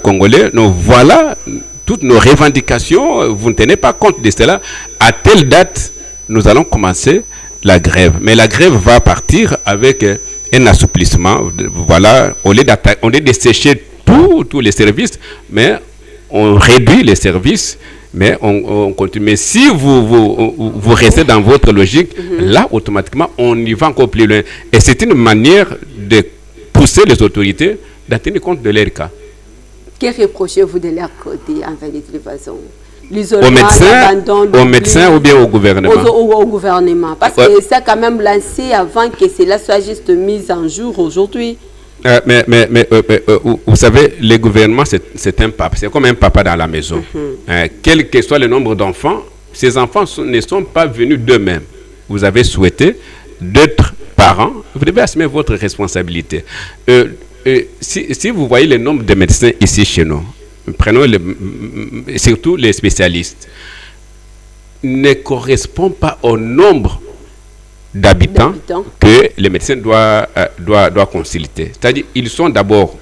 Congolais, nous voilà toutes nos revendications, vous ne tenez pas compte de cela. À telle date, nous allons commencer la grève. Mais la grève va partir avec un assouplissement. Voilà, au lieu de sécher tous les services, mais on réduit les services, mais on continue. Mais si vous restez dans votre logique, là, automatiquement, on y va encore plus loin. Et c'est une manière de pousser les autorités à tenir compte de leur cas. Que reprochez-vous de leur côté, en fait, de toute façon? Aux médecins ou bien au gouvernement? Au gouvernement. Parce que ça a quand même lancé avant que cela soit juste mis en jour aujourd'hui. Mais vous savez, le gouvernement, c'est un papa. C'est comme un papa dans la maison. Quel que soit le nombre d'enfants, ces enfants ne sont pas venus d'eux-mêmes. Vous avez souhaité d'être parents, vous devez assumer votre responsabilité. Si vous voyez le nombre de médecins ici chez nous, prenons surtout les spécialistes, ne correspond pas au nombre d'habitants que les médecins doivent consulter. C'est-à-dire ils sont d'abord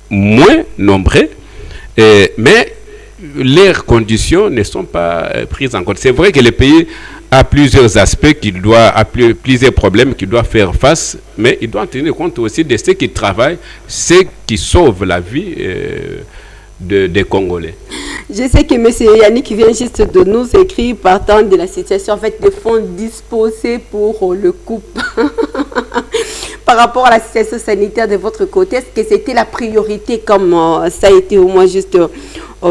moins nombreux, mais leurs conditions ne sont pas prises en compte. C'est vrai que le pays a plusieurs aspects plusieurs problèmes qu'il doit faire face, mais il doit tenir compte aussi de ceux qui travaillent, ceux qui sauvent la vie des Congolais. Je sais que M. Yannick vient juste de nous écrire partant de la situation, en fait, des fonds disposés pour le couple. Par rapport à la situation sanitaire de votre côté, est-ce que c'était la priorité comme ça a été au moins juste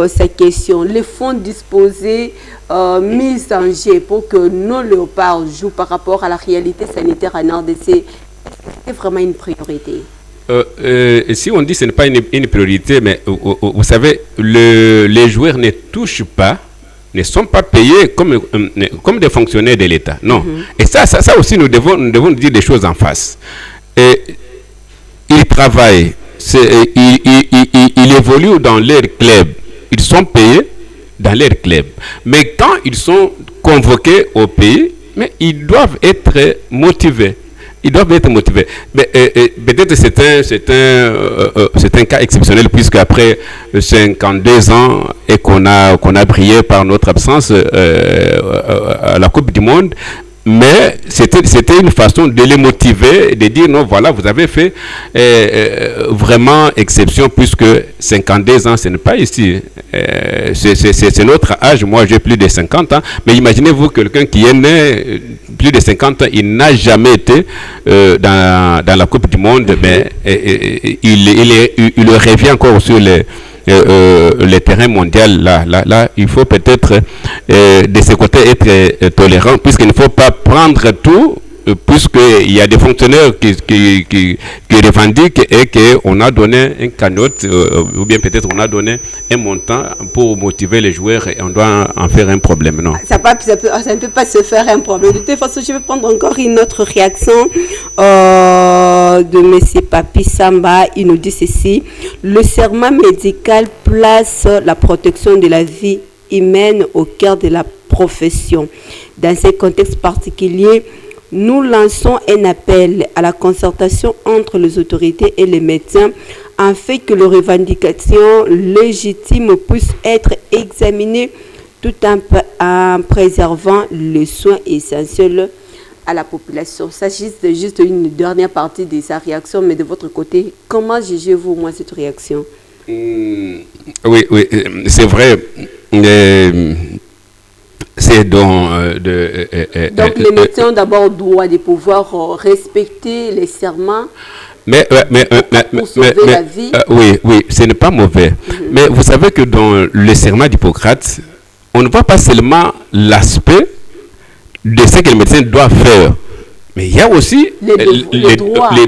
cette question? Les fonds disposés, mis en jeu pour que nos léopards jouent par rapport à la réalité sanitaire en RDC, c'est vraiment une priorité? Si on dit que ce n'est pas une priorité, mais vous savez, les joueurs ne touchent pas, ne sont pas payés comme des fonctionnaires de l'État. Non. Et ça aussi, nous devons dire des choses en face. Ils travaillent, ils évoluent dans leur club, ils sont payés dans leur club. Mais quand ils sont convoqués au pays, mais ils doivent être motivés. Ils doivent être motivés. Mais peut-être c'est un cas exceptionnel, puisque après 52 ans et qu'on a brillé par notre absence à la Coupe du Monde, mais c'était une façon de les motiver, de dire non, voilà, vous avez fait vraiment exception, puisque 52 ans, ce n'est pas ici. C'est notre âge. Moi, j'ai plus de 50 ans. Mais imaginez-vous quelqu'un qui est né plus de 50 ans, il n'a jamais été dans la Coupe du Monde, mais il revient encore sur le terrain mondial. Là, il faut peut-être de ce côté être tolérant, puisqu'il ne faut pas prendre tout, puisqu'il y a des fonctionnaires qui revendiquent et qu'on a donné une cagnotte, ou bien peut-être on a donné un montant pour motiver les joueurs et on doit en faire un problème. Non. Ça ne peut pas se faire un problème. De toute façon, je vais prendre encore une autre réaction de M. Papi Samba. Il nous dit ceci: le serment médical place la protection de la vie humaine au cœur de la profession. Dans ce contexte particulier, nous lançons un appel à la concertation entre les autorités et les médecins afin que leurs revendications légitimes puissent être examinées tout en préservant les soins essentiels à la population. S'agit juste une dernière partie de sa réaction, mais de votre côté, comment jugez-vous moi cette réaction? Oui, c'est vrai. C'est donc les médecins d'abord doivent de pouvoir respecter les serments pour sauver la vie. Oui, ce n'est pas mauvais. Mais vous savez que dans le serment d'Hippocrate, on ne voit pas seulement l'aspect de ce que le médecin doit faire, mais il y a aussi les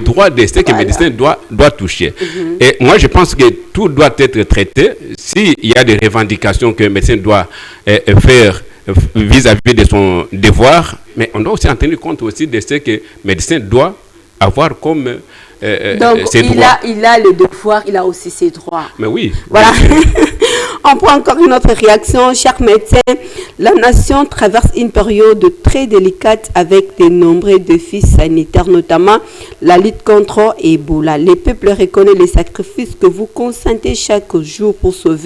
droits de ce que le médecin doit toucher. Et moi, je pense que tout doit être traité. S'il y a des revendications que le médecin doit faire vis-à-vis de son devoir, mais on doit aussi en tenir compte aussi de ce que le médecin doit avoir comme donc, ses droits. Il a le devoir, il a aussi ses droits. Mais oui. Voilà. On prend encore une autre réaction. Chers médecins, la nation traverse une période très délicate avec de nombreux défis sanitaires, notamment la lutte contre Ebola. Les peuples reconnaissent les sacrifices que vous consentez chaque jour pour sauver